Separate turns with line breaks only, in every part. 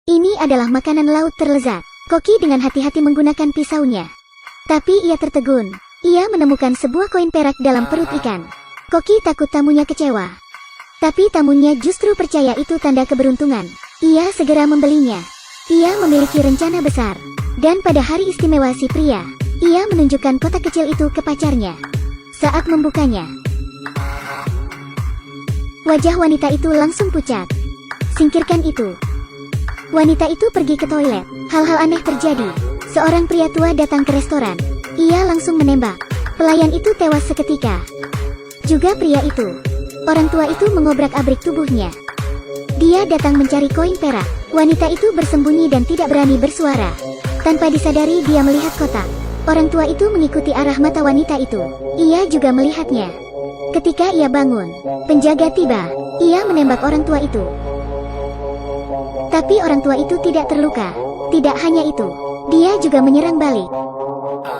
Ini adalah makanan laut terlezat. Koki dengan hati-hati menggunakan pisaunya. Tapi ia tertegun. Ia menemukan sebuah koin perak dalam perut ikan. Koki takut tamunya kecewa. Tapi tamunya justru percaya itu tanda keberuntungan. Ia segera membelinya. Ia memiliki rencana besar. Dan pada hari istimewa si pria, ia menunjukkan kotak kecil itu ke pacarnya. Saat membukanya, wajah wanita itu langsung pucat. Singkirkan itu. Wanita itu pergi ke toilet. Hal-hal aneh terjadi. Seorang pria tua datang ke restoran. Ia langsung menembak. Pelayan itu tewas seketika. Juga pria itu. Orang tua itu mengobrak-abrik tubuhnya. Dia datang mencari koin perak. Wanita itu bersembunyi dan tidak berani bersuara. Tanpa disadari dia melihat kotak. Orang tua itu mengikuti arah mata wanita itu. Ia juga melihatnya. Ketika ia bangun, penjaga tiba. Ia menembak orang tua itu. Tapi orang tua itu tidak terluka. Tidak hanya itu, dia juga menyerang balik.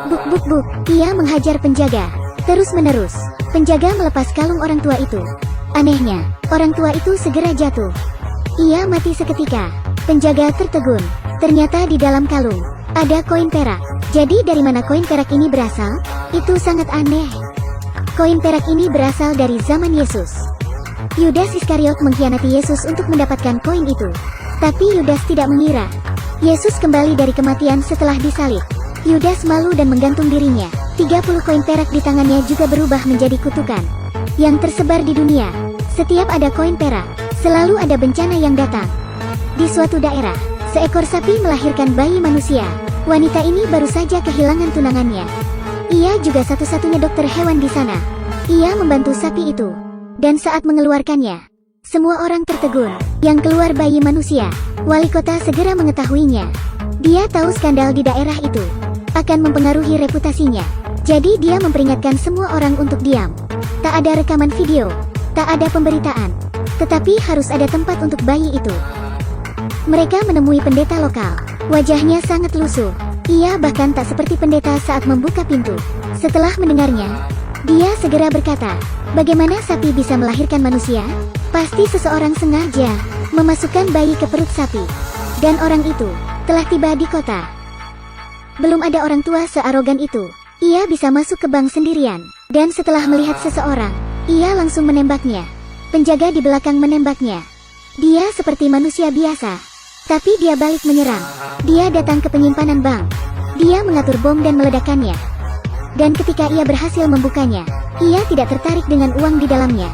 Buk buk buk, ia menghajar penjaga. Terus-menerus, penjaga melepas kalung orang tua itu. Anehnya, orang tua itu segera jatuh. Ia mati seketika. Penjaga tertegun. Ternyata di dalam kalung ada koin perak. Jadi dari mana koin perak ini berasal? Itu sangat aneh. Koin perak ini berasal dari zaman Yesus. Yudas Iskariot mengkhianati Yesus untuk mendapatkan koin itu. Tapi Yudas tidak mengira Yesus kembali dari kematian setelah disalib. Yudas malu dan menggantung dirinya. 30 koin perak di tangannya juga berubah menjadi kutukan yang tersebar di dunia. Setiap ada koin perak, selalu ada bencana yang datang. Di suatu daerah, seekor sapi melahirkan bayi manusia. Wanita ini baru saja kehilangan tunangannya. Ia juga satu-satunya dokter hewan di sana. Ia membantu sapi itu. Dan saat mengeluarkannya, semua orang tertegun. Yang keluar bayi manusia. Wali kota segera mengetahuinya. Dia tahu skandal di daerah itu akan mempengaruhi reputasinya. Jadi dia memperingatkan semua orang untuk diam. Tak ada rekaman video, tak ada pemberitaan. Tetapi harus ada tempat untuk bayi itu. Mereka menemui pendeta lokal. Wajahnya sangat lusuh. Ia bahkan tak seperti pendeta saat membuka pintu. Setelah mendengarnya, dia segera berkata, "Bagaimana sapi bisa melahirkan manusia? Pasti seseorang sengaja memasukkan bayi ke perut sapi." Dan orang itu telah tiba di kota. Belum ada orang tua searogan itu. Ia bisa masuk ke bank sendirian. Dan setelah melihat seseorang, ia langsung menembaknya. Penjaga di belakang menembaknya. Dia seperti manusia biasa. Tapi dia balik menyerang. Dia datang ke penyimpanan bank. Dia mengatur bom dan meledakkannya. Dan ketika ia berhasil membukanya, ia tidak tertarik dengan uang di dalamnya.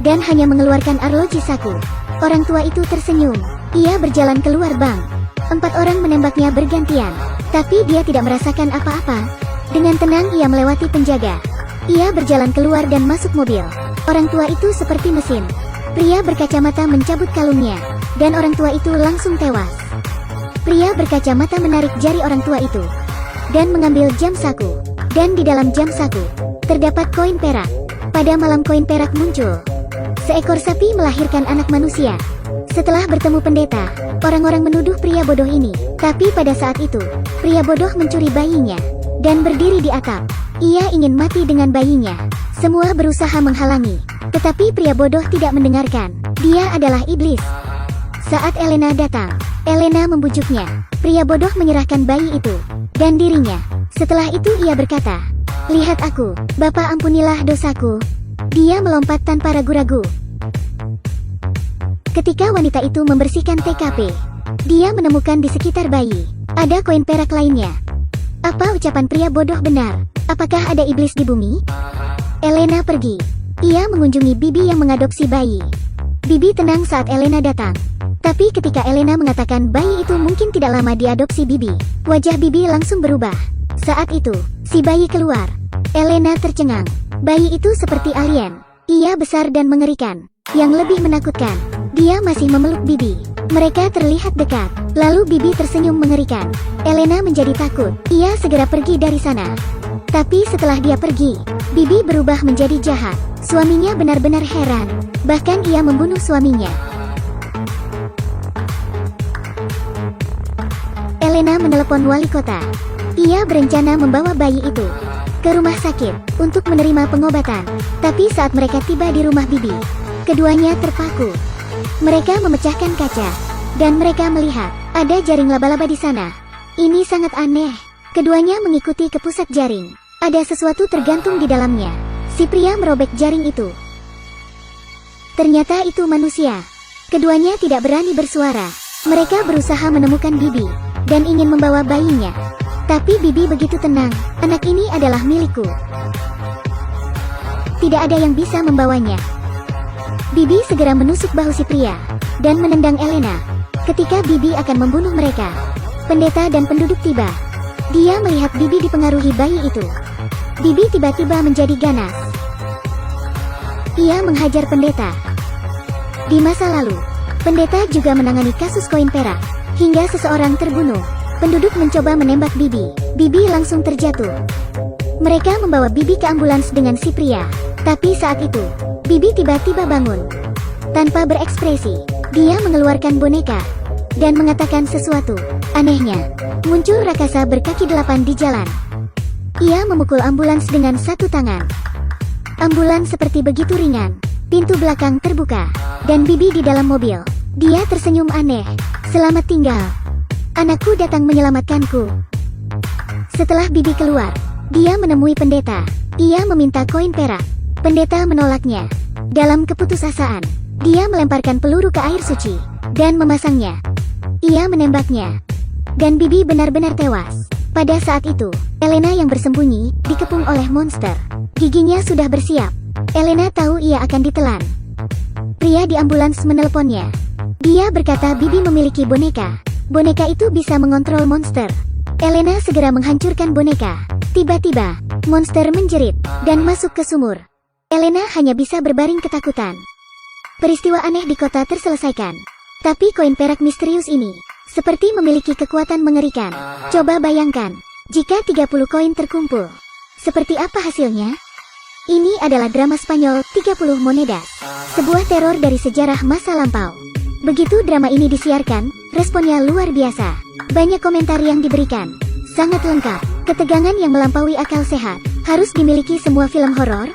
Dan hanya mengeluarkan arloji saku. Orang tua itu tersenyum. Ia berjalan keluar bank. 4 orang menembaknya bergantian. Tapi dia tidak merasakan apa-apa. Dengan tenang ia melewati penjaga. Ia berjalan keluar dan masuk mobil. Orang tua itu seperti mesin. Pria berkacamata mencabut kalungnya. Dan orang tua itu langsung tewas. Pria berkacamata menarik jari orang tua itu. Dan mengambil jam saku. Dan di dalam jam saku, terdapat koin perak. Pada malam koin perak muncul. Seekor sapi melahirkan anak manusia. Setelah bertemu pendeta, orang-orang menuduh pria bodoh ini. Tapi pada saat itu, pria bodoh mencuri bayinya. Dan berdiri di atap. Ia ingin mati dengan bayinya. Semua berusaha menghalangi. Tetapi pria bodoh tidak mendengarkan. Dia adalah iblis. Saat Elena datang, Elena membujuknya. Pria bodoh menyerahkan bayi itu dan dirinya. Setelah itu ia berkata, "Lihat aku, Bapak, ampunilah dosaku." Dia melompat tanpa ragu-ragu. Ketika wanita itu membersihkan TKP, dia menemukan di sekitar bayi ada koin perak lainnya. Apa ucapan pria bodoh benar? Apakah ada iblis di bumi? Elena pergi. Ia mengunjungi Bibi yang mengadopsi bayi. Bibi tenang saat Elena datang. Tapi ketika Elena mengatakan bayi itu mungkin tidak lama diadopsi Bibi, wajah Bibi langsung berubah. Saat itu, si bayi keluar. Elena tercengang. Bayi itu seperti alien. Ia besar dan mengerikan. Yang lebih menakutkan, dia masih memeluk Bibi. Mereka terlihat dekat. Lalu Bibi tersenyum mengerikan. Elena menjadi takut. Ia segera pergi dari sana. Tapi setelah dia pergi, Bibi berubah menjadi jahat. Suaminya benar-benar heran. Bahkan ia membunuh suaminya. Elena menelepon wali kota. Ia berencana membawa bayi itu ke rumah sakit untuk menerima pengobatan. Tapi saat mereka tiba di rumah Bibi, keduanya terpaku. Mereka memecahkan kaca dan mereka melihat Ada jaring laba-laba di sana. Ini sangat aneh. Keduanya mengikuti ke pusat jaring. Ada sesuatu tergantung di dalamnya. Si pria merobek jaring itu. Ternyata itu manusia. Keduanya tidak berani bersuara. Mereka berusaha menemukan Bibi dan ingin membawa bayinya. Tapi Bibi begitu tenang. Anak ini adalah milikku. Tidak ada yang bisa membawanya. Bibi segera menusuk bahu si pria dan menendang Elena. Ketika Bibi akan membunuh mereka, pendeta dan penduduk tiba. Dia melihat Bibi dipengaruhi bayi itu. Bibi tiba-tiba menjadi ganas. Ia menghajar pendeta. Di masa lalu, pendeta juga menangani kasus koin perak. Hingga seseorang terbunuh. Penduduk mencoba menembak Bibi. Bibi langsung terjatuh. Mereka membawa Bibi ke ambulans dengan si pria. Tapi saat itu, Bibi tiba-tiba bangun. Tanpa berekspresi, dia mengeluarkan boneka dan mengatakan sesuatu. Anehnya, muncul raksasa berkaki 8 di jalan. Ia memukul ambulans dengan satu tangan. Ambulans seperti begitu ringan. Pintu belakang terbuka dan Bibi di dalam mobil. Dia tersenyum aneh. Selamat tinggal. Anakku datang menyelamatkanku. Setelah Bibi keluar, dia menemui pendeta. Ia meminta koin perak. Pendeta menolaknya. Dalam keputusasaan, dia melemparkan peluru ke air suci dan memasangnya. Ia menembaknya. Dan Bibi benar-benar tewas. Pada saat itu, Elena yang bersembunyi dikepung oleh monster. Giginya sudah bersiap. Elena tahu ia akan ditelan. Pria di ambulans menelponnya. Dia berkata Bibi memiliki boneka. Boneka itu bisa mengontrol monster. Elena segera menghancurkan boneka. Tiba-tiba, monster menjerit dan masuk ke sumur. Elena hanya bisa berbaring ketakutan. Peristiwa aneh di kota terselesaikan. Tapi koin perak misterius ini seperti memiliki kekuatan mengerikan. Coba bayangkan, jika 30 koin terkumpul. Seperti apa hasilnya? Ini adalah drama Spanyol 30 Monedas. Sebuah teror dari sejarah masa lampau. Begitu drama ini disiarkan, responnya luar biasa. Banyak komentar yang diberikan. Sangat lengkap. Ketegangan yang melampaui akal sehat. Harus dimiliki semua film horor.